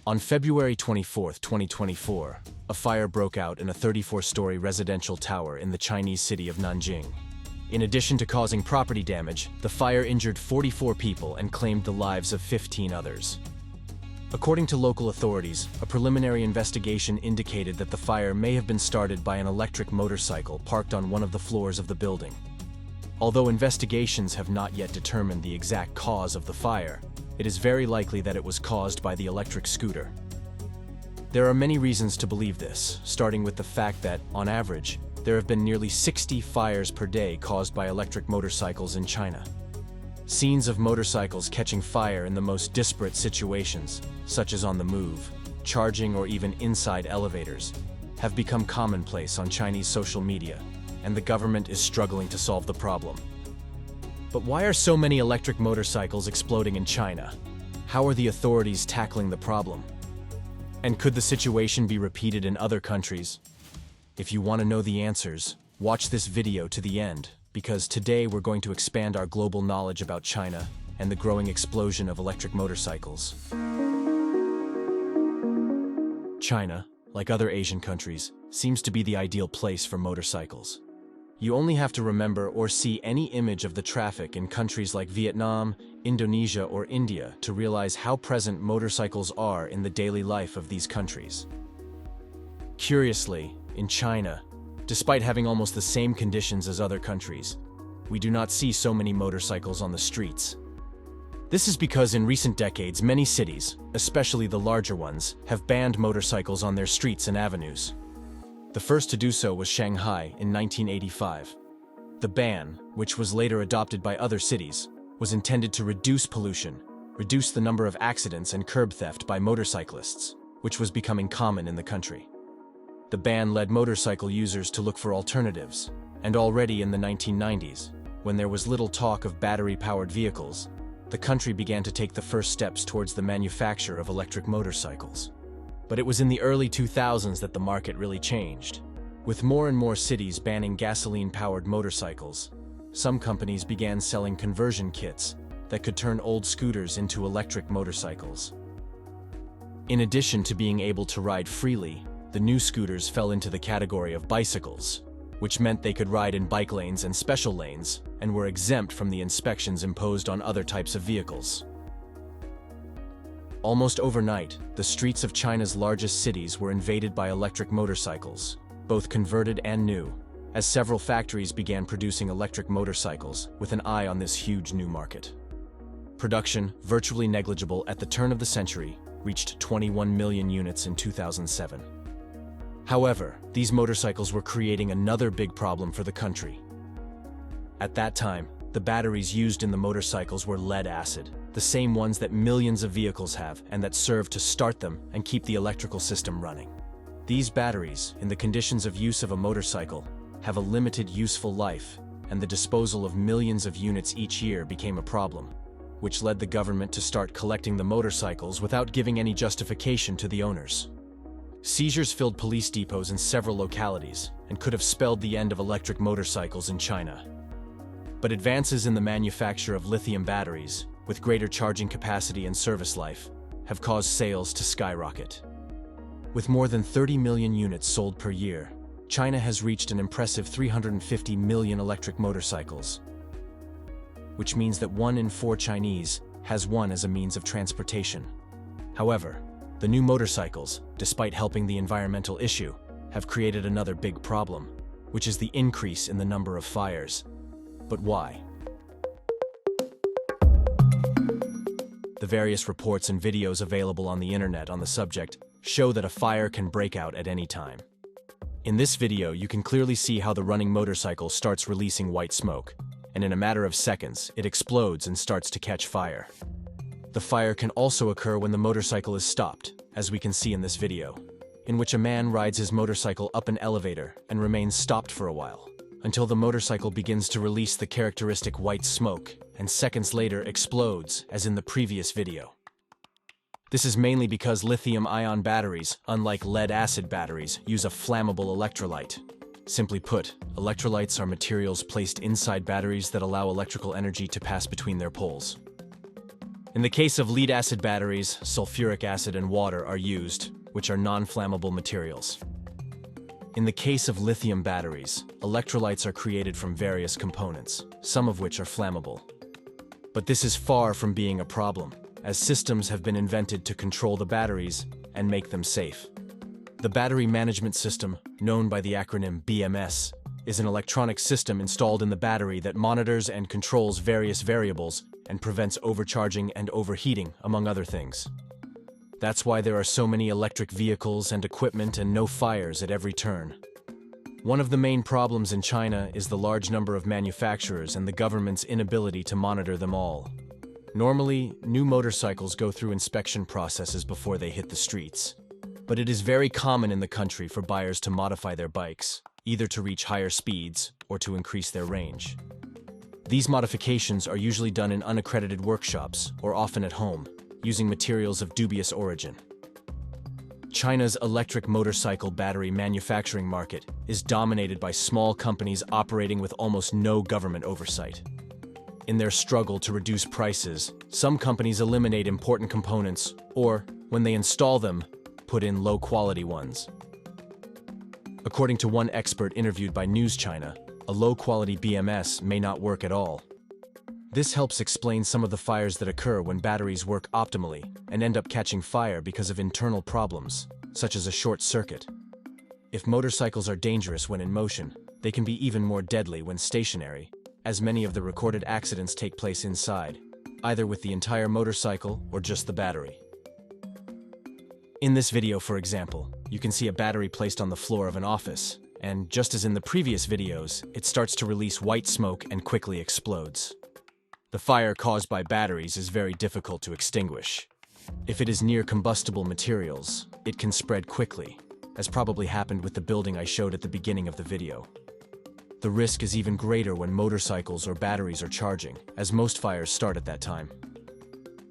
On February 24, 2024, a fire broke out in a 34-story residential tower in the Chinese city of Nanjing. In addition to causing property damage, the fire injured 44 people and claimed the lives of 15 others. According to local authorities, a preliminary investigation indicated that the fire may have been started by an electric motorcycle parked on one of the floors of the building. Although investigations have not yet determined the exact cause of the fire, it is very likely that it was caused by the electric scooter. There are many reasons to believe this, starting with the fact that, on average, there have been nearly 60 fires per day caused by electric motorcycles in China. Scenes of motorcycles catching fire in the most disparate situations, such as on the move, charging, or even inside elevators, have become commonplace on Chinese social media, and the government is struggling to solve the problem. But why are so many electric motorcycles exploding in China? How are the authorities tackling the problem? And could the situation be repeated in other countries? If you want to know the answers, watch this video to the end, because today we're going to expand our global knowledge about China and the growing explosion of electric motorcycles. China, like other Asian countries, seems to be the ideal place for motorcycles. You only have to remember or see any image of the traffic in countries like Vietnam, Indonesia, or India to realize how present motorcycles are in the daily life of these countries. Curiously, in China, despite having almost the same conditions as other countries, we do not see so many motorcycles on the streets. This is because in recent decades, many cities, especially the larger ones, have banned motorcycles on their streets and avenues. The first to do so was Shanghai in 1985. The ban, which was later adopted by other cities, was intended to reduce pollution, reduce the number of accidents and curb theft by motorcyclists, which was becoming common in the country. The ban led motorcycle users to look for alternatives, and already in the 1990s, when there was little talk of battery-powered vehicles, the country began to take the first steps towards the manufacture of electric motorcycles. But it was in the early 2000s that the market really changed. With more and more cities banning gasoline-powered motorcycles, some companies began selling conversion kits that could turn old scooters into electric motorcycles. In addition to being able to ride freely, the new scooters fell into the category of bicycles, which meant they could ride in bike lanes and special lanes and were exempt from the inspections imposed on other types of vehicles. Almost overnight, the streets of China's largest cities were invaded by electric motorcycles, both converted and new, as several factories began producing electric motorcycles with an eye on this huge new market. Production, virtually negligible at the turn of the century, reached 21 million units in 2007. However, these motorcycles were creating another big problem for the country. At that time, the batteries used in the motorcycles were lead acid, the same ones that millions of vehicles have and that serve to start them and keep the electrical system running. These batteries, in the conditions of use of a motorcycle, have a limited useful life, and the disposal of millions of units each year became a problem, which led the government to start collecting the motorcycles without giving any justification to the owners. Seizures filled police depots in several localities and could have spelled the end of electric motorcycles in China. But advances in the manufacture of lithium batteries, with greater charging capacity and service life, have caused sales to skyrocket. With more than 30 million units sold per year, China has reached an impressive 350 million electric motorcycles, which means that 1 in 4 Chinese has one as a means of transportation. However, the new motorcycles, despite helping the environmental issue, have created another big problem, which is the increase in the number of fires. But why? The various reports and videos available on the internet on the subject show that a fire can break out at any time. In this video, you can clearly see how the running motorcycle starts releasing white smoke, and in a matter of seconds, it explodes and starts to catch fire. The fire can also occur when the motorcycle is stopped, as we can see in this video, in which a man rides his motorcycle up an elevator and remains stopped for a while, until the motorcycle begins to release the characteristic white smoke, and seconds later explodes, as in the previous video. This is mainly because lithium-ion batteries, unlike lead-acid batteries, use a flammable electrolyte. Simply put, electrolytes are materials placed inside batteries that allow electrical energy to pass between their poles. In the case of lead-acid batteries, sulfuric acid and water are used, which are non-flammable materials. In the case of lithium batteries, electrolytes are created from various components, some of which are flammable. But this is far from being a problem, as systems have been invented to control the batteries and make them safe. The Battery Management System, known by the acronym BMS, is an electronic system installed in the battery that monitors and controls various variables and prevents overcharging and overheating, among other things. That's why there are so many electric vehicles and equipment and no fires at every turn. One of the main problems in China is the large number of manufacturers and the government's inability to monitor them all. Normally, new motorcycles go through inspection processes before they hit the streets. But it is very common in the country for buyers to modify their bikes, either to reach higher speeds or to increase their range. These modifications are usually done in unaccredited workshops or often at home, using materials of dubious origin. China's electric motorcycle battery manufacturing market is dominated by small companies operating with almost no government oversight. In their struggle to reduce prices, some companies eliminate important components or, when they install them, put in low-quality ones. According to one expert interviewed by News China, a low-quality BMS may not work at all. This helps explain some of the fires that occur when batteries work optimally and end up catching fire because of internal problems, such as a short circuit. If motorcycles are dangerous when in motion, they can be even more deadly when stationary, as many of the recorded accidents take place inside, either with the entire motorcycle or just the battery. In this video, for example, you can see a battery placed on the floor of an office, and just as in the previous videos, it starts to release white smoke and quickly explodes. The fire caused by batteries is very difficult to extinguish. If it is near combustible materials, it can spread quickly, as probably happened with the building I showed at the beginning of the video. The risk is even greater when motorcycles or batteries are charging, as most fires start at that time.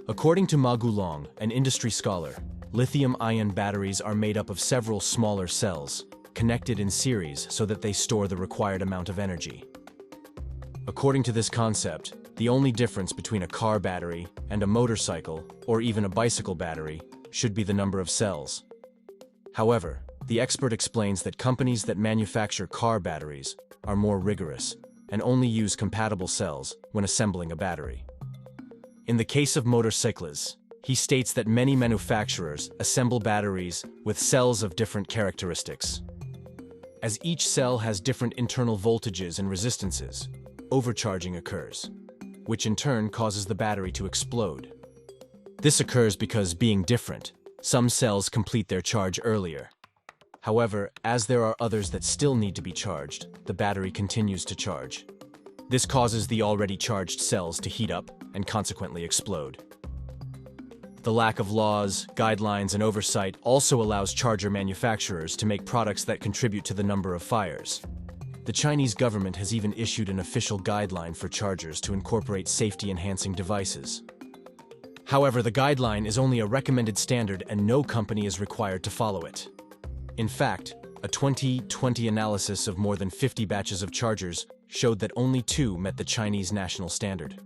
According to Ma Gulong, an industry scholar, lithium-ion batteries are made up of several smaller cells, connected in series so that they store the required amount of energy. According to this concept, the only difference between a car battery and a motorcycle, or even a bicycle battery, should be the number of cells. However, the expert explains that companies that manufacture car batteries are more rigorous and only use compatible cells when assembling a battery. In the case of motorcycles, he states that many manufacturers assemble batteries with cells of different characteristics. As each cell has different internal voltages and resistances, overcharging occurs, which in turn causes the battery to explode. This occurs because, being different, some cells complete their charge earlier. However, as there are others that still need to be charged, the battery continues to charge. This causes the already charged cells to heat up and consequently explode. The lack of laws, guidelines, and oversight also allows charger manufacturers to make products that contribute to the number of fires. The Chinese government has even issued an official guideline for chargers to incorporate safety-enhancing devices. However, the guideline is only a recommended standard and no company is required to follow it. In fact, a 2020 analysis of more than 50 batches of chargers showed that only 2 met the Chinese national standard.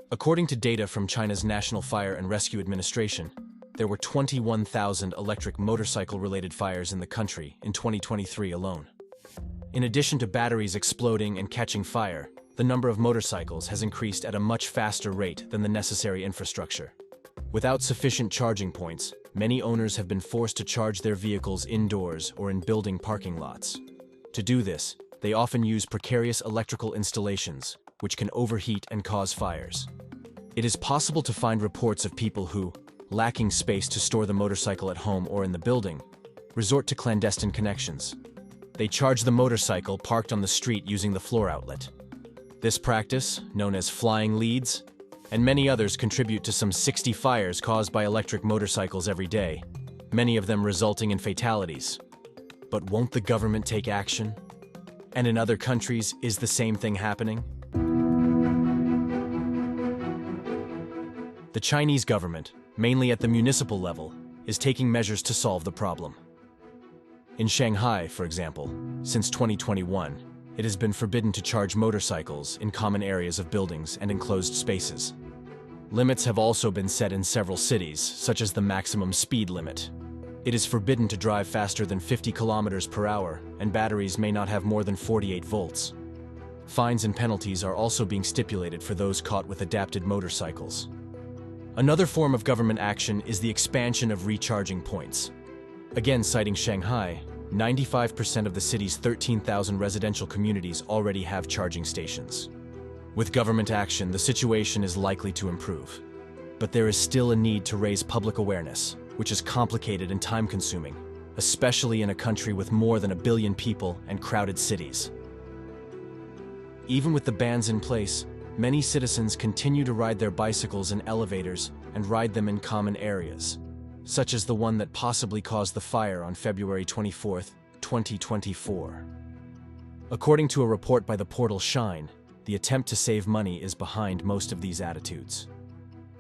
According to data from China's National Fire and Rescue Administration, there were 21,000 electric motorcycle-related fires in the country in 2023 alone. In addition to batteries exploding and catching fire, the number of motorcycles has increased at a much faster rate than the necessary infrastructure. Without sufficient charging points, many owners have been forced to charge their vehicles indoors or in building parking lots. To do this, they often use precarious electrical installations, which can overheat and cause fires. It is possible to find reports of people who, lacking space to store the motorcycle at home or in the building, resort to clandestine connections. They charge the motorcycle parked on the street using the floor outlet. This practice, known as flying leads, and many others contribute to some 60 fires caused by electric motorcycles every day, many of them resulting in fatalities. But won't the government take action? And in other countries, is the same thing happening? The Chinese government, mainly at the municipal level, is taking measures to solve the problem. In Shanghai, for example, since 2021, it has been forbidden to charge motorcycles in common areas of buildings and enclosed spaces. Limits have also been set in several cities, such as the maximum speed limit. It is forbidden to drive faster than 50 kilometers per hour, and batteries may not have more than 48 volts. Fines and penalties are also being stipulated for those caught with adapted motorcycles. Another form of government action is the expansion of recharging points. Again, citing Shanghai, 95% of the city's 13,000 residential communities already have charging stations. With government action, the situation is likely to improve. But there is still a need to raise public awareness, which is complicated and time-consuming, especially in a country with more than 1 billion people and crowded cities. Even with the bans in place, many citizens continue to ride their bicycles in elevators and ride them in common areas, such as the one that possibly caused the fire on February 24, 2024. According to a report by the portal Shine, the attempt to save money is behind most of these attitudes.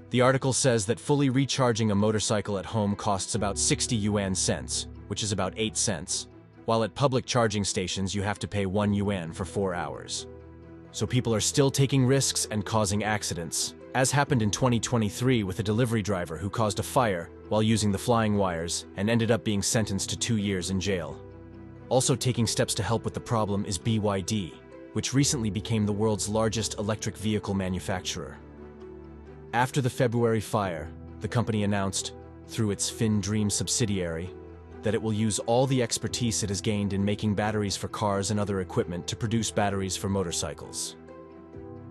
The article says that fully recharging a motorcycle at home costs about 60 yuan cents, which is about 8 cents, while at public charging stations you have to pay 1 yuan for 4 hours. So people are still taking risks and causing accidents, as happened in 2023 with a delivery driver who caused a fire while using the flying wires and ended up being sentenced to 2 years in jail. Also taking steps to help with the problem is BYD, which recently became the world's largest electric vehicle manufacturer. After the February fire, the company announced, through its FinDream subsidiary, that it will use all the expertise it has gained in making batteries for cars and other equipment to produce batteries for motorcycles.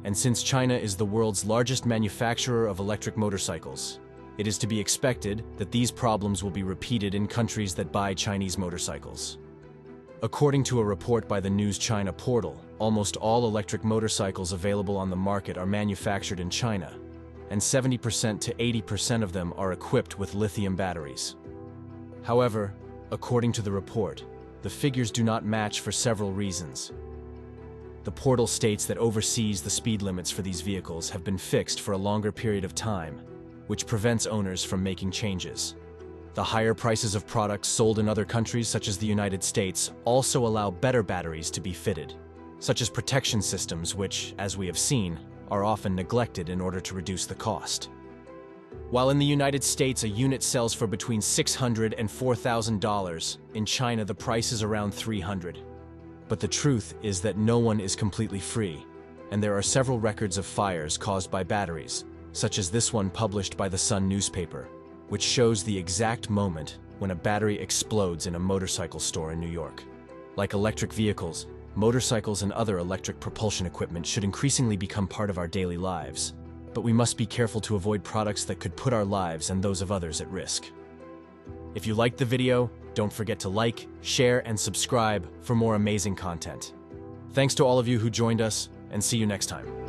And since China is the world's largest manufacturer of electric motorcycles, it is to be expected that these problems will be repeated in countries that buy Chinese motorcycles. According to a report by the News China portal, almost all electric motorcycles available on the market are manufactured in China, and 70% to 80% of them are equipped with lithium batteries. However, according to the report, the figures do not match for several reasons. The portal states that overseas the speed limits for these vehicles have been fixed for a longer period of time, which prevents owners from making changes. The higher prices of products sold in other countries such as the United States also allow better batteries to be fitted, such as protection systems which, as we have seen, are often neglected in order to reduce the cost. While in the United States a unit sells for between $600 and $4,000, in China the price is around $300. But the truth is that no one is completely free, and there are several records of fires caused by batteries, such as this one published by the Sun newspaper, which shows the exact moment when a battery explodes in a motorcycle store in New York. Like electric vehicles, motorcycles and other electric propulsion equipment should increasingly become part of our daily lives, but we must be careful to avoid products that could put our lives and those of others at risk. If you liked the video, don't forget to like, share, and subscribe for more amazing content. Thanks to all of you who joined us, and see you next time.